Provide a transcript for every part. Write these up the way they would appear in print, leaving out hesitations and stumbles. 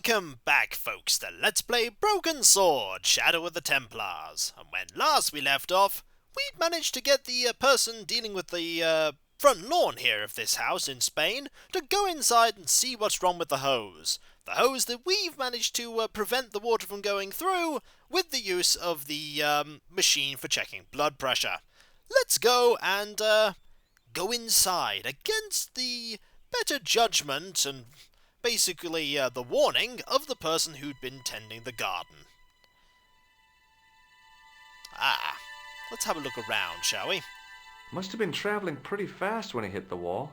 Welcome back, folks, to Let's Play Broken Sword, Shadow of the Templars. And when last we left off, we'd managed to get the person dealing with the front lawn here of this house in Spain to go inside and see what's wrong with the hose. The hose that we've managed to prevent the water from going through with the use of the machine for checking blood pressure. Let's go and go inside against the better judgment and basically the warning of the person who'd been tending the garden. Let's have a look around, shall we? Must have been traveling pretty fast when he hit the wall.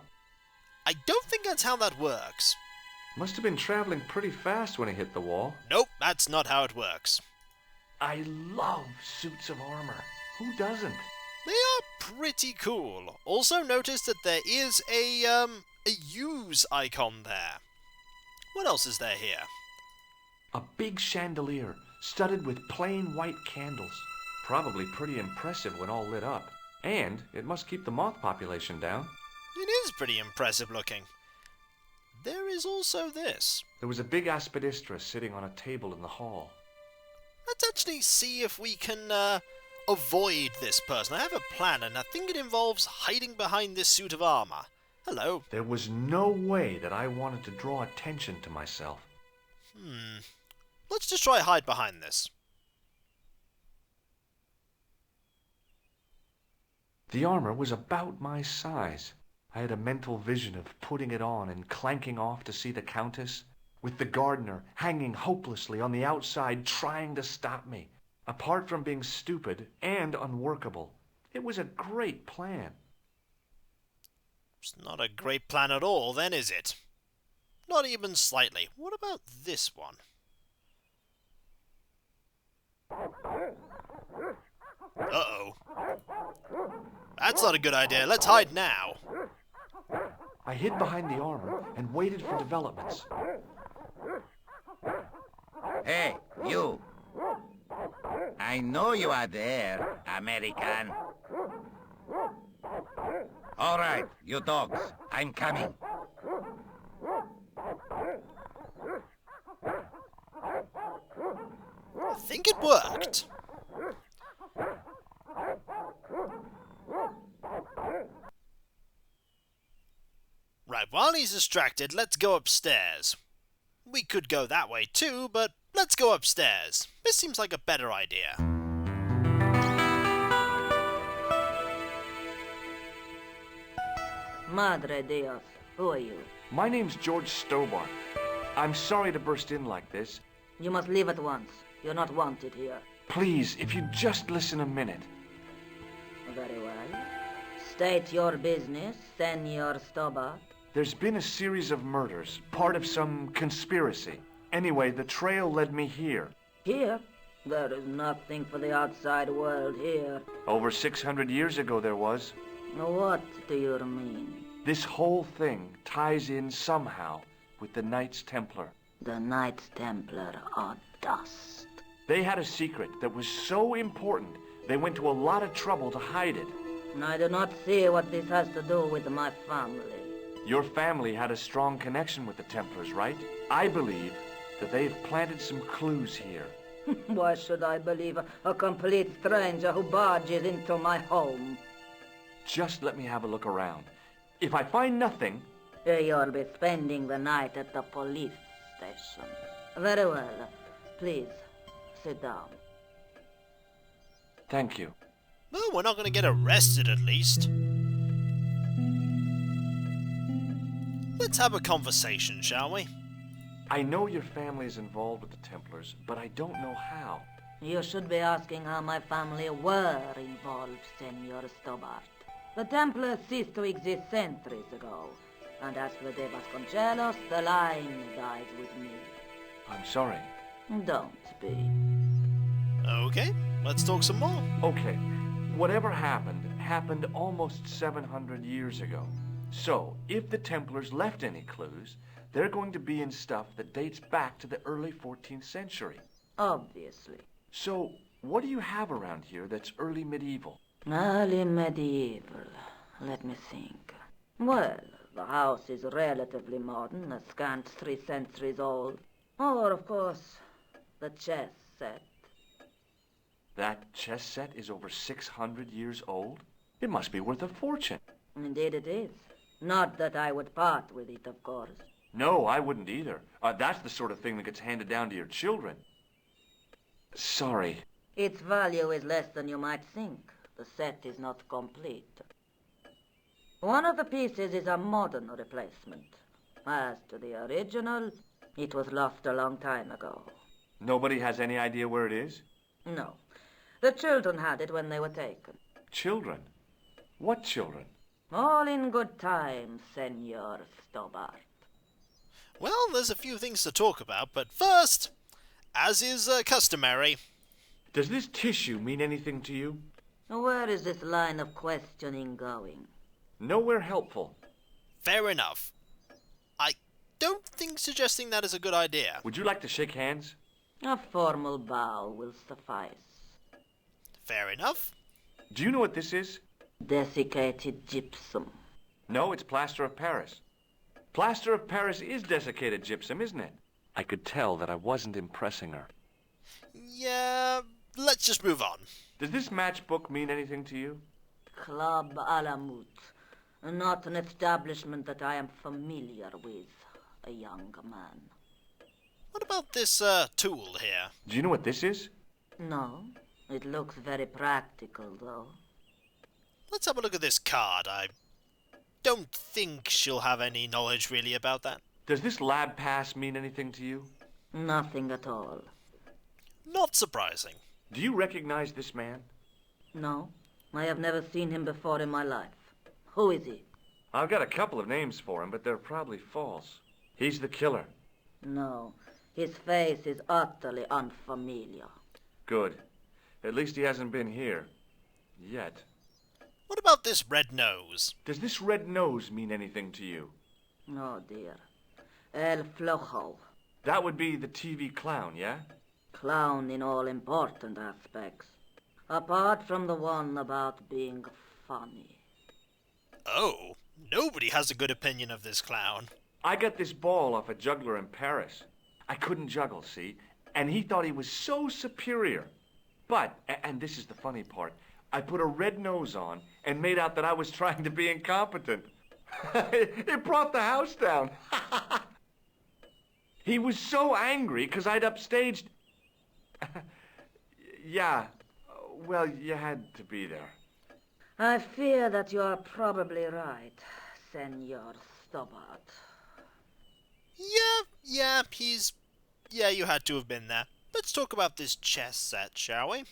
I don't think that's how that works. Must have been traveling pretty fast when he hit the wall. Nope, that's not how it works. I love suits of armor. Who doesn't? They are pretty cool. Also notice that there is a use icon there. What else is there here? A big chandelier, studded with plain white candles. Probably pretty impressive when all lit up. And it must keep the moth population down. It is pretty impressive looking. There is also this. There was a big aspidistra sitting on a table in the hall. Let's actually see if we can avoid this person. I have a plan, and I think it involves hiding behind this suit of armor. Hello. There was no way that I wanted to draw attention to myself. Let's just try hide behind this. The armor was about my size. I had a mental vision of putting it on and clanking off to see the Countess, with the gardener hanging hopelessly on the outside trying to stop me. Apart from being stupid and unworkable, it was a great plan. It's not a great plan at all, then, is it? Not even slightly. What about this one? Uh-oh. That's not a good idea. Let's hide now. I hid behind the armor and waited for developments. Hey, you! I know you are there, American. All right, you dogs, I'm coming. I think it worked. Right, while he's distracted, let's go upstairs. We could go that way too, but let's go upstairs. This seems like a better idea. Madre Dios, who are you? My name's George Stobart. I'm sorry to burst in like this. You must leave at once. You're not wanted here. Please, if you'd just listen a minute. Very well. State your business, Senor Stobart. There's been a series of murders, part of some conspiracy. Anyway, the trail led me here. Here? There is nothing for the outside world here. Over 600 years ago there was. What do you mean? This whole thing ties in somehow with the Knights Templar. The Knights Templar are dust. They had a secret that was so important, they went to a lot of trouble to hide it. I do not see what this has to do with my family. Your family had a strong connection with the Templars, right? I believe that they've planted some clues here. Why should I believe a complete stranger who barges into my home? Just let me have a look around. If I find nothing... You'll be spending the night at the police station. Very well. Please, sit down. Thank you. Well, we're not going to get arrested, at least. Let's have a conversation, shall we? I know your family's involved with the Templars, but I don't know how. You should be asking how my family were involved, Senor Stobart. The Templars ceased to exist centuries ago, and as for De Vasconcelos, the line dies with me. I'm sorry. Don't be. Okay, let's talk some more. Okay, whatever happened almost 700 years ago. So, if the Templars left any clues, they're going to be in stuff that dates back to the early 14th century. Obviously. So, what do you have around here that's early medieval? Early medieval. Let me think. Well, the house is relatively modern, a scant 3 centuries old. Or, of course, the chess set. That chess set is over 600 years old? It must be worth a fortune. Indeed it is. Not that I would part with it, of course. No, I wouldn't either. That's the sort of thing that gets handed down to your children. Sorry. Its value is less than you might think. The set is not complete. One of the pieces is a modern replacement. As to the original, it was lost a long time ago. Nobody has any idea where it is? No. The children had it when they were taken. Children? What children? All in good time, Senor Stobart. Well, there's a few things to talk about, but first, as is customary. Does this tissue mean anything to you? Where is this line of questioning going? Nowhere helpful. Fair enough. I don't think suggesting that is a good idea. Would you like to shake hands? A formal bow will suffice. Fair enough. Do you know what this is? Desiccated gypsum. No, it's plaster of Paris. Plaster of Paris is desiccated gypsum, isn't it? I could tell that I wasn't impressing her. Yeah, let's just move on. Does this matchbook mean anything to you? Club Alamut. Not an establishment that I am familiar with, a young man. What about this tool here? Do you know what this is? No, it looks very practical, though. Let's have a look at this card. I don't think she'll have any knowledge really about that. Does this lab pass mean anything to you? Nothing at all. Not surprising. Do you recognize this man? No, I have never seen him before in my life. Who is he? I've got a couple of names for him, but they're probably false. He's the killer. No, his face is utterly unfamiliar. Good. At least he hasn't been here. Yet. What about this red nose? Does this red nose mean anything to you? Oh dear. El Flojo. That would be the TV clown, yeah? Clown in all important aspects. Apart from the one about being funny. Oh, nobody has a good opinion of this clown. I got this ball off a juggler in Paris. I couldn't juggle, see? And he thought he was so superior. But, and this is the funny part, I put a red nose on and made out that I was trying to be incompetent. It brought the house down. He was so angry because I'd upstaged... Yeah, well, you had to be there. I fear that you are probably right, Senor Stobart. Yeah, you had to have been there. Let's talk about this chess set, shall we?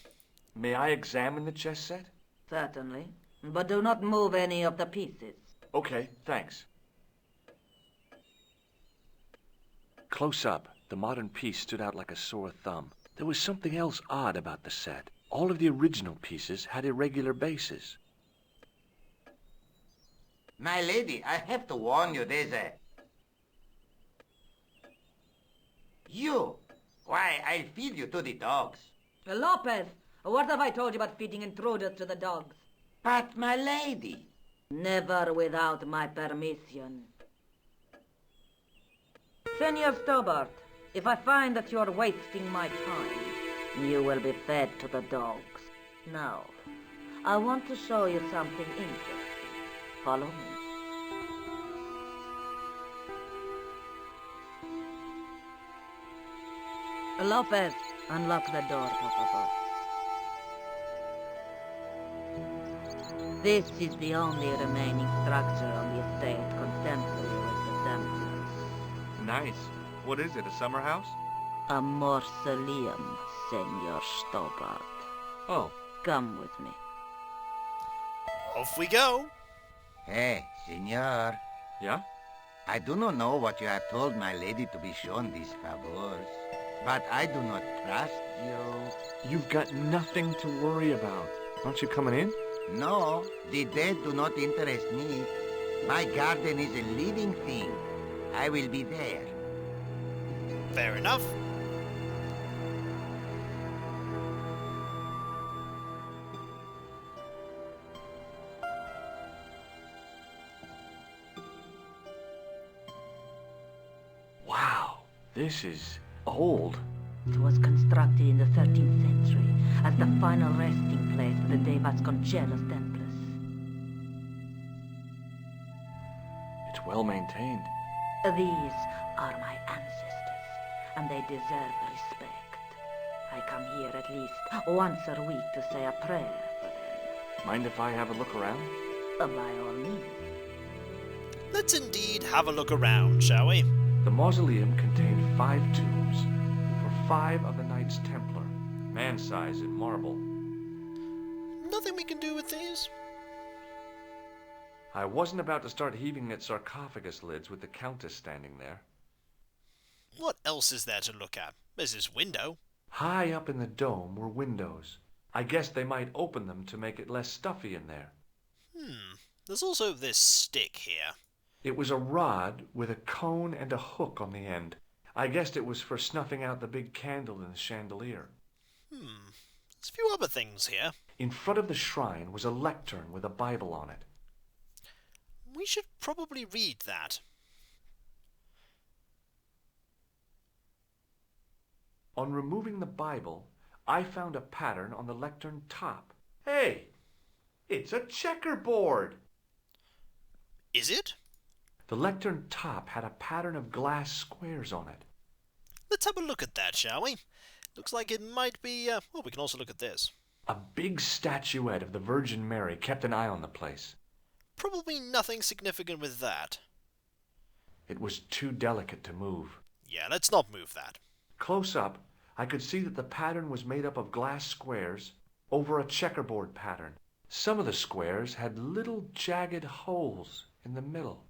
May I examine the chess set? Certainly, but do not move any of the pieces. Okay, thanks. Close up, the modern piece stood out like a sore thumb. There was something else odd about the set. All of the original pieces had irregular bases. My lady, I have to warn you, there's a... You! Why, I'll feed you to the dogs. Lopez, what have I told you about feeding intruders to the dogs? But, my lady... Never without my permission. Senor Stobart, if I find that you're wasting my time, you will be fed to the dogs. Now, I want to show you something interesting. Follow me. Lopez, unlock the door, Papa. This is the only remaining structure on the estate contemporary with the Templars. Nice. What is it, a summer house? A mausoleum, Senor Stobart. Oh. Come with me. Off we go. Hey, senor. Yeah? I do not know what you have told my lady to be shown these favors, but I do not trust you. You've got nothing to worry about. Aren't you coming in? No, the dead do not interest me. My garden is a living thing. I will be there. Fair enough. Wow. This is Old? It was constructed in the 13th century as the final resting place for the De Vasconcelos Templars. It's well maintained. These are my ancestors, and they deserve respect. I come here at least once a week to say a prayer for them. Mind if I have a look around? By all means. Let's indeed have a look around, shall we? The mausoleum contained 5 tombs for 5 of the Knights Templar, man-size in marble. Nothing we can do with these? I wasn't about to start heaving at sarcophagus lids with the Countess standing there. What else is there to look at? There's this window. High up in the dome were windows. I guess they might open them to make it less stuffy in there. There's also this stick here. It was a rod with a cone and a hook on the end. I guessed it was for snuffing out the big candle in the chandelier. There's a few other things here. In front of the shrine was a lectern with a Bible on it. We should probably read that. On removing the Bible, I found a pattern on the lectern top. Hey! It's a checkerboard! Is it? The lectern top had a pattern of glass squares on it. Let's have a look at that, shall we? Looks like it might be... well, we can also look at this. A big statuette of the Virgin Mary kept an eye on the place. Probably nothing significant with that. It was too delicate to move. Yeah, let's not move that. Close up, I could see that the pattern was made up of glass squares over a checkerboard pattern. Some of the squares had little jagged holes in the middle.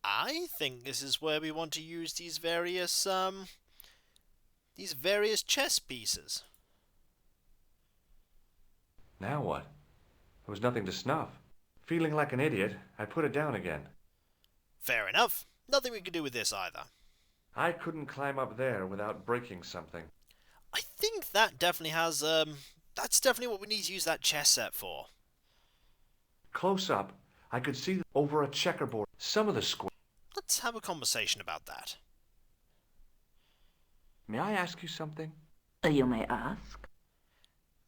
I think this is where we want to use these various chess pieces. Now what? There was nothing to snuff. Feeling like an idiot, I put it down again. Fair enough. Nothing we can do with this either. I couldn't climb up there without breaking something. I think that definitely has, that's definitely what we need to use that chess set for. Close up, I could see over a checkerboard some of the squares. Let's have a conversation about that. May I ask you something? You may ask.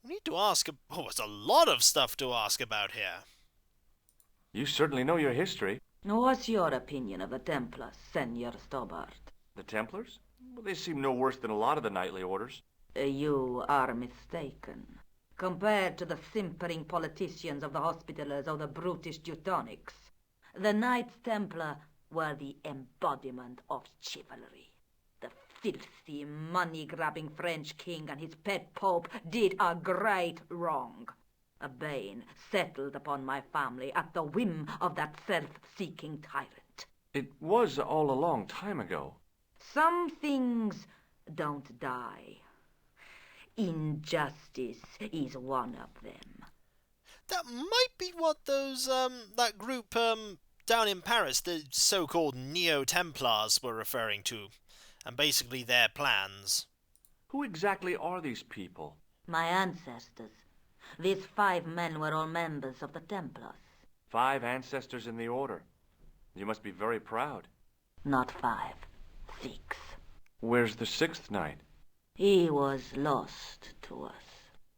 We need to ask... Oh, there's a lot of stuff to ask about here. You certainly know your history. What's your opinion of the Templars, Senor Stobart? The Templars? Well, they seem no worse than a lot of the knightly orders. You are mistaken. Compared to the simpering politicians of the Hospitallers or the brutish Teutonics, the Knights Templar were the embodiment of chivalry. The filthy, money-grabbing French king and his pet pope did a great wrong. A bane settled upon my family at the whim of that self-seeking tyrant. It was all a long time ago. Some things don't die. Injustice is one of them. That might be what those, that group, down in Paris, the so-called Neo-Templars were referring to. And basically their plans. Who exactly are these people? My ancestors. These 5 men were all members of the Templars. 5 ancestors in the order. You must be very proud. Not 5, 6. Where's the 6th knight? He was lost to us.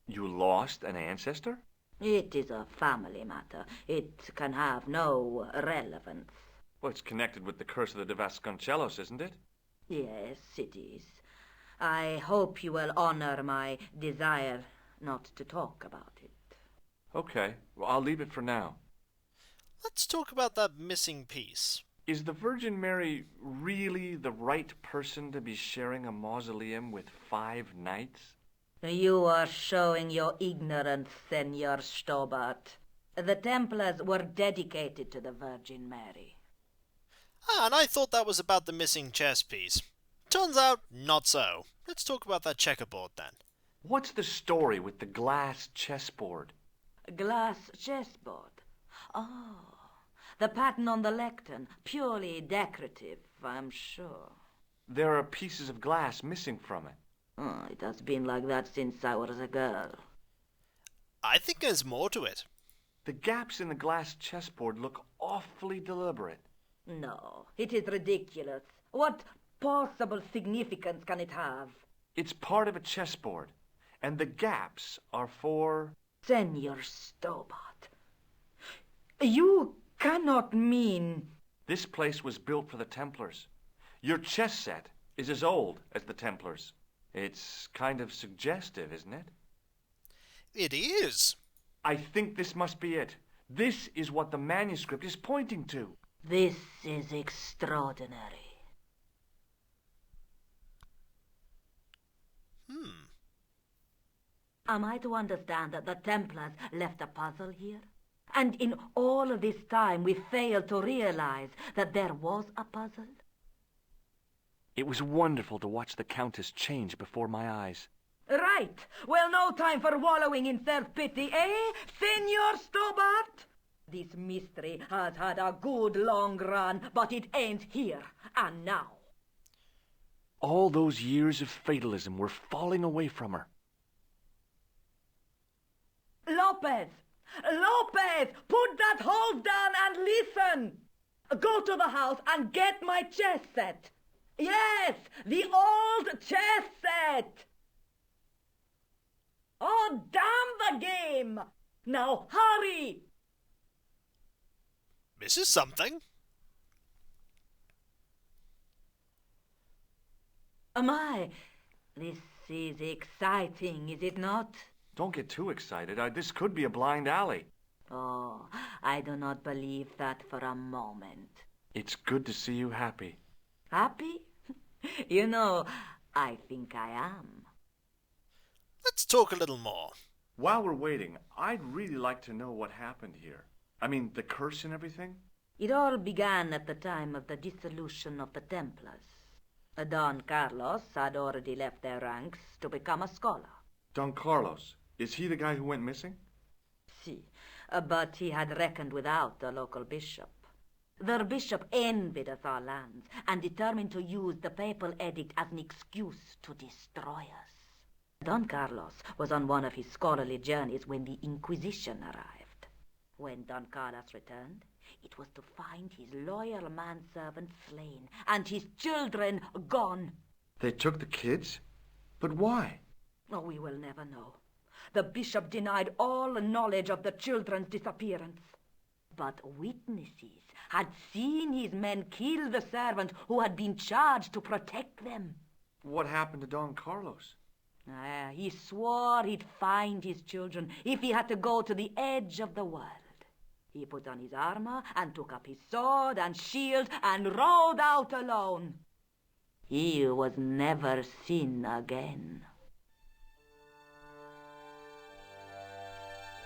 You lost an ancestor? It is a family matter. It can have no relevance. Well, it's connected with the curse of the De Vasconcelos, isn't it? Yes, it is. I hope you will honor my desire not to talk about it. Okay, well, I'll leave it for now. Let's talk about that missing piece. Is the Virgin Mary really the right person to be sharing a mausoleum with 5 knights? You are showing your ignorance, Senor Stobart. The Templars were dedicated to the Virgin Mary. Ah, and I thought that was about the missing chess piece. Turns out, not so. Let's talk about that checkerboard then. What's the story with the glass chessboard? Glass chessboard. Oh, the pattern on the lectern. Purely decorative, I'm sure. There are pieces of glass missing from it. Oh, it has been like that since I was a girl. I think there's more to it. The gaps in the glass chessboard look awfully deliberate. No, it is ridiculous. What possible significance can it have? It's part of a chessboard, and the gaps are for... Senor Stobart, you cannot mean... This place was built for the Templars. Your chess set is as old as the Templars. It's kind of suggestive, isn't it? It is. I think this must be it. This is what the manuscript is pointing to. This is extraordinary. Am I to understand that the Templars left a puzzle here? And in all of this time we failed to realize that there was a puzzle? It was wonderful to watch the Countess change before my eyes. Right. Well, no time for wallowing in self-pity, eh, Senor Stobart? This mystery has had a good long run, but it ends here and now. All those years of fatalism were falling away from her. Lopez! Lopez! Put that hose down and listen! Go to the house and get my chess set. Yes, the old chess set! Oh, damn the game! Now hurry! This is something. My, this is exciting, is it not? Don't get too excited. This could be a blind alley. Oh, I do not believe that for a moment. It's good to see you happy. Happy? You know, I think I am. Let's talk a little more. While we're waiting, I'd really like to know what happened here. I mean, the curse and everything? It all began at the time of the dissolution of the Templars. Don Carlos had already left their ranks to become a scholar. Don Carlos, is he the guy who went missing? Si, but he had reckoned without the local bishop. The bishop envied us our lands and determined to use the papal edict as an excuse to destroy us. Don Carlos was on one of his scholarly journeys when the Inquisition arrived. When Don Carlos returned, it was to find his loyal manservant slain and his children gone. They took the kids? But why? Oh, we will never know. The bishop denied all knowledge of the children's disappearance. But witnesses had seen his men kill the servant who had been charged to protect them. What happened to Don Carlos? He swore he'd find his children if he had to go to the edge of the world. He put on his armor and took up his sword and shield and rode out alone. He was never seen again.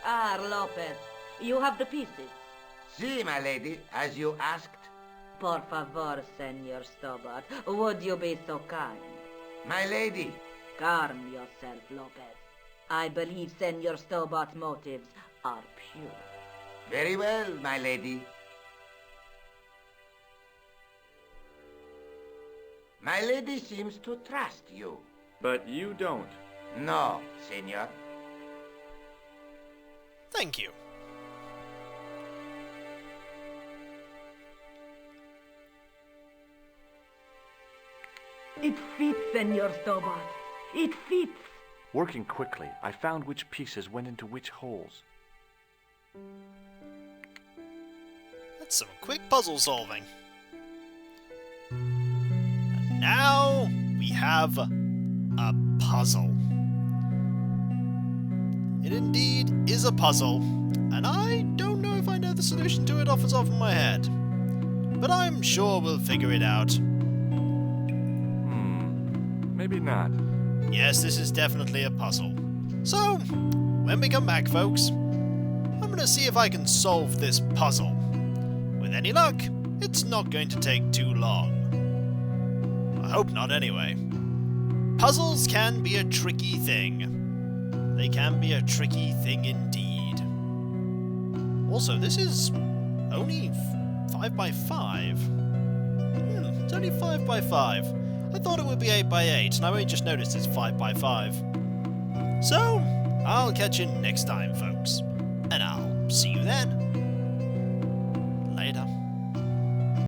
Ah, Lopez, you have the pieces. Si, my lady, as you asked. Por favor, Senor Stobart, would you be so kind? My lady. Calm yourself, Lopez. I believe Senor Stobart's motives are pure. Very well, my lady. My lady seems to trust you. But you don't. No, senor. Thank you. It fits, Senor Stobart. It fits. Working quickly, I found which pieces went into which holes. That's some quick puzzle solving. And now we have a puzzle. It indeed is a puzzle, and I don't know if I know the solution to it off the top of my head. But I'm sure we'll figure it out. Maybe not. Yes, this is definitely a puzzle. So, when we come back, folks, I'm going to see if I can solve this puzzle. With any luck, it's not going to take too long. I hope not, anyway. Puzzles can be a tricky thing. They can be a tricky thing indeed. Also, this is only 5x5. It's only 5x5. I thought it would be 8x8, and I only just noticed it's 5x5. So, I'll catch you next time, folks. And I'll see you then.